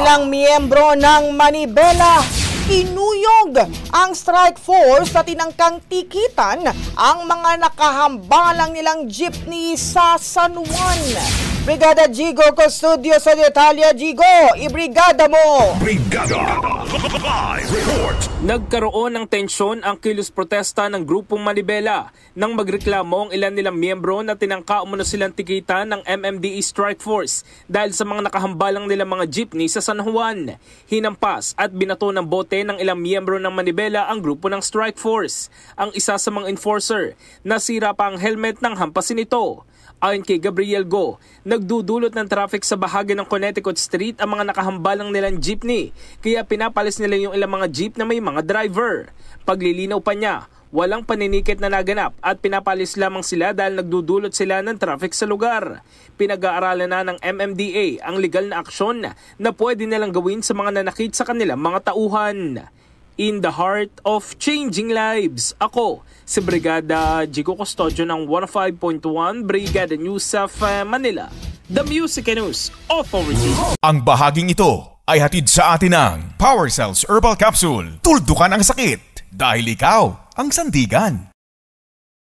Ilang miyembro ng Manibela inuyog ang strike force na tinangkang tikitan ang mga nakahambalang nilang jeepney sa San Juan. Brigada Jigo Custodio sa detalya. Jigo, ibrigada mo! Brigada! Live report! Nagkaroon ng tensyon ang kilos protesta ng grupong Manibela nang magreklamo ang ilan nilang miyembro na tinangka umano silang tikitan ng MMDA Strike Force dahil sa mga nakahambalang nilang mga jeepney sa San Juan. Hinampas at binato ng bote ng ilang miyembro ng Manibela ang grupo ng Strike Force. Ang isa sa mga enforcer, nasira pa ang helmet ng hampasin nito. Ayon kay Gabriel Go, nagdudulot ng traffic sa bahagi ng Connecticut Street ang mga nakahambalang nilang jeepney, kaya pinapalis nila yung ilang mga jeep na may mga driver. Paglilinaw pa niya, walang paninikit na naganap at pinapalis lamang sila dahil nagdudulot sila ng traffic sa lugar. Pinag-aaralan na ng MMDA ang legal na aksyon na pwede nilang gawin sa mga nanakit sa kanilang mga tauhan. In the heart of changing lives, ako si Brigada Jigo Custodio ng 105.1 Brigada News of Manila, the Music News Authority. Ang bahaging ito ay hatid sa atin ng Power Cells Herbal Capsule. Tuldukan ang sakit dahil ikaw ang sandigan.